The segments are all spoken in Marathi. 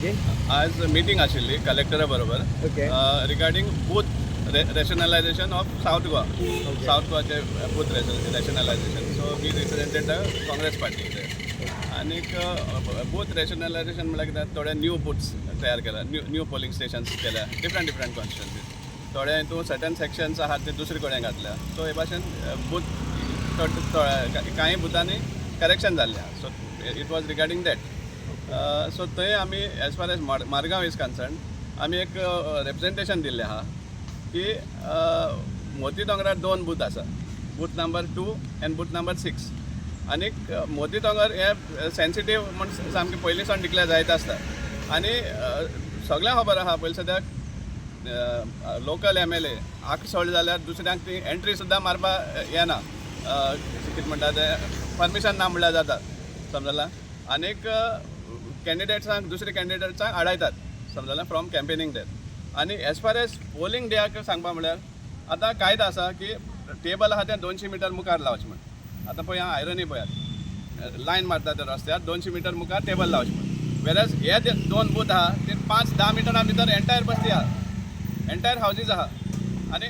आज मीटिंग आशिल्ली कलेक्टरा बरोबर okay. Regarding booth rationalisation of South Goa. South गोवाचे booth rationalisation. So we represented the Congress party आनीक बूथ रॅशनलायझेशन म्हळ्यार कितें थोडे न्यू बूथ्स तयार केल्या, न्यू पोलिंग स्टेशन्स केल्या डिफरंट कॉन्स्टिट्युन्सीज. थोडे हितून सर्टन सेक्शन्स आहात ते दुसरे कडेन घातल्या. सो हे भाशेन बूथ कांय बुथांनी करेक्शन जाल्लें. So it was regarding that. So थंय आमी as far as Margao is concern आमी एक रिप्रेझेंटेशन दिल्लें आहा की मोती दोंगरार 2 बूथ आसा, booth number 2 end booth number 6. आनीक मोती दोंगर हे सेन्सिटीव म्हण सामकें पयलींसान डिक्लेअर जायत आसता. आनी सगळ्यांक खबर आहा पयलीं सद्याक लोकल MLA आख सोड जाल्यार दुसऱ्यांक ती एंट्री सुद्दां मारपा येना, कितें म्हणटा तें परमिशन ना म्हणल्यार जाता, समजलां. आनीक कॅन्डिडेट्सांक दुसरे कॅन्डिडेट्सांक आडायतात, समजलां, फ्रॉम कॅम्पेनिंग डेर. आनी एज फार एज पोलिंग डेयाक सांगपा म्हळ्यार आतां कायदो आसा की टेबल आहा तें 200 मिटर मुखार लावचें म्हण. आतां पळय हांव आयरनी पळयात, लायन मारता त्या रस्त्यार 200 मिटर मुखार टेबल लावचें म्हण. वेरज हे 2 बूथ आहा ते 5-10 मिटरां भितर एंटायर बस्ती आहा, एंटायर हावजीस आहा. आनी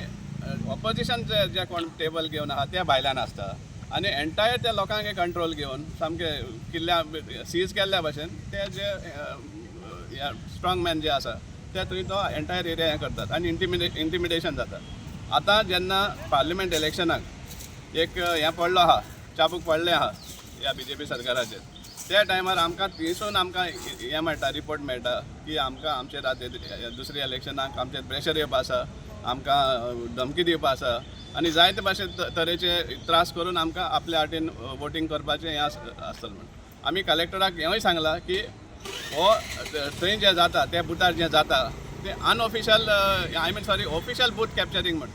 ऑपोजिशन जे कोण टेबल घेवन आहा ते भायल्यान आसता. आनी एंटायर त्या लोकांक कंट्रोल घेवन सामके किल्ल्या सीज केल्ल्या भाशेन ते जे स्ट्रॉंग मॅन जे आसा ते थंय तो एंटायर एरिया हें करतात आनी इंटिमिडेशन जाता. आतां जेन्ना पार्लिमेंट इलेक्शनाक एक हें पडलो आहा, चाबूक पडलें आहा ह्या BJP सरकाराचेर, त्या टायमार आमकां थंयसून आमकां हें मेळटा, रिपोर्ट मेळटा की आमकां आमचेर आतां दुसऱ्या इलेक्शनाक आमचेर प्रेशर येवपा आसा, आमकां धमकी दिवपा आसा आनी जायते भाशेन तरेचे त्रास करून आमकां आपल्या वाटेन वोटींग करपाचें हें आसतलें म्हण. आमी कलेक्टराक हेंवूय सांगलां की हो थंय जें जाता त्या बुथार जें जाता तें अनऑफिशियल ऑफिशियल बूथ कॅप्चरींग म्हण.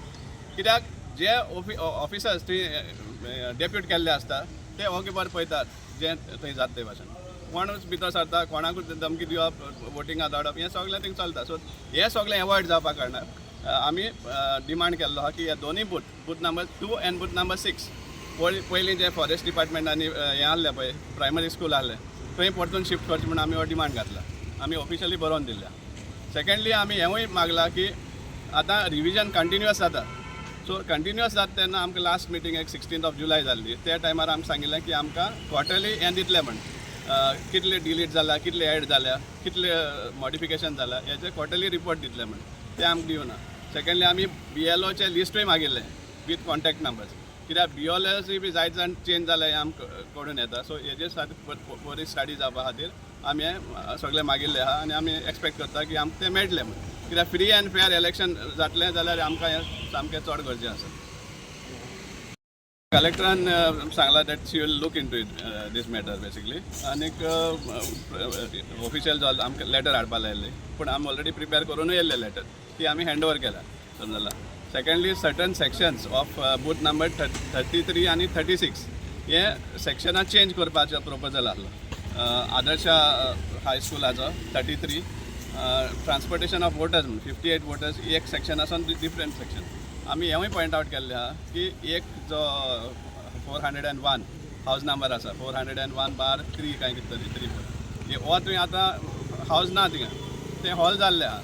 कित्याक जे ऑफिसर्स थंय डेप्यूट केल्ले आसता ते हो किबर पळयतात जें थंय जाता ते भाशेन. कोणूच भितर सरता, कोणाकूच धमकी दिवप, वोटिंगा धाडप, हें सगळें थंय चलता. सो हें सगळें एवॉयड जावपा कारणान आमी डिमांड केल्लो आहा की हे दोनूय booth number 2 end booth number 6 पयलीं जे फॉरेस्ट डिपार्टमेंटांनी हें आहलें पळय प्रायमरी स्कूल आहलें थंय परतून शिफ्ट करचें म्हणून आमी हो डिमांड घातला. आमी ऑफिशियली बरोवन दिल्या. सेकंडली आमी हेंवूय मागला की आतां रिविजन कंटिन्युअस जाता. सो कंटिन्युअस जाता तेन्ना आमकां लास्ट मिटींग एक 16 जुलय जाल्ली. त्या टायमार आमकां सांगिल्लें की आमकां क्वॉर्टरली हें दितलें म्हण, कितले डिलीट जाला, कितले एड जाल्या, कितले मॉडिफिकेशन जाल्या, हेचे क्वॉर्टरली रिपोर्ट दितले म्हण. ते आमकां दिवना. सेकंडली आमी BLOचे लिस्टूय मागिल्लें विथ कॉन्टॅक्ट नंबर्स, कित्याक BLOची बी जायत जाण चेंज जाल्यार हें आमकां कळून येता. सो हेजेर बरी स्टडी जावपा खातीर आमी हें सगळें मागिल्लें आहा आनी आमी एक्सपेक्ट करता की आमकां तें मेळटलें म्हण. कित्याक फ्री एंड फेअर इलेक्शन जातलें जाल्यार आमकां हें सामकें चड गरजेचें आसा. कलेक्टरान सांगलां that she will look into this matter basically. आनीक ऑफिशियल जो आमकां लेटर हाडपा लायिल्लें, पूण आमी ऑलरेडी प्रिपेर करूनूय येयल्लें लेटर ती आमी हँड ओवर केला, समजला. Secondly certain sections of booth number 33 आनी 36 हे सेक्शनां चेंज करपाचो प्रोपोजल आहलो. आदर्शा हायस्कुलाचो 33 ट्रान्सपोर्टेशन ऑफ वोटर्स म्हणून 58 वोटर्स एक सेक्शन आसा, डिफरंट सेक्शन. आमी हेंवूय पॉयंट आवट केल्लें आहा की एक जो 401 हावज नंबर आसा, 401/3 काय कितें तरी 3 हो थंय आतां हावज ना थिंगा, तें हॉल जाल्लें आहा,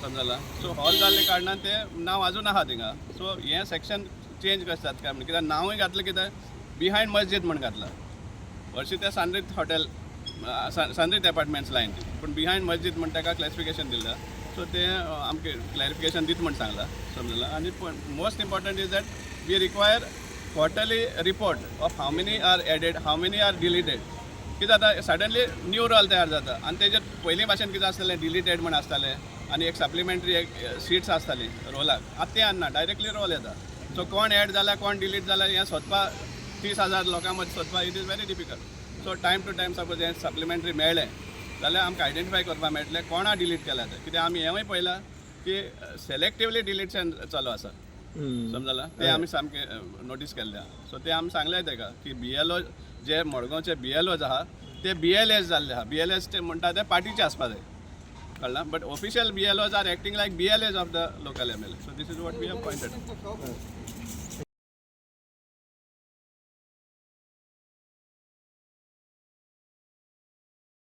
समजलां. सो हॉल जाल्ले कारणान तें नांव आजून आहा थिंगा. सो हें सेक्शन चेंज कशें जाता काय म्हणून, कित्याक नांवूय घातलें कितें बिहायंड मस्जिद म्हण घातलां. हरशीं तें सनरीत हॉटेल, सनरीत एपार्टमेंट्स लायन ती, पूण बिहायंड मस्जिद म्हण ताका क्लॅसिफिकेशन दिलां. सो तें आमकां क्लॅरिफिकेशन दित म्हण सांगलां, समजलां. आनी most important is that we require quarterly report of how many are added, how many are deleted. कितें जाता सडनली न्यू रोल तयार जाता आनी तेजेर पयलीं भाशेन कितें आसतालें डिलीटेड म्हण आसतालें आनी एक सप्लिमेंटरी एक सीट्स आसतालीं रोलाक. आतां तें आसना, डायरेक्टली रोल येता. सो कोण एड जाला कोण डिलीट जाला हें सोदपा 30,000 लोकां मदीं सोदपा it is very difficult. So time to time suppose हें सप्लिमेंटरी मेळ्ळें जाल्यार आमकां आयडेंटिफाय करपाक मेळटलें कोणा डिलीट केलां तें. कित्याक आमी हेंवूय पळयलां की सेलेक्टिवली डिलीटशन चालू आसा, समजलां. तें आमी सामकें नोटीस केल्लें आहा. सो तें आमी सांगलें ताका की BLO जे मडगांवचे BLOज आहा ते BLAs जाल्ले आहा. BLAs ते म्हणटा ते पार्टीचे आसपा जाय, कळ्ळां. बट ऑफिशियल BLOज are acting like BLAs of the local MLA. So this is what we have pointed.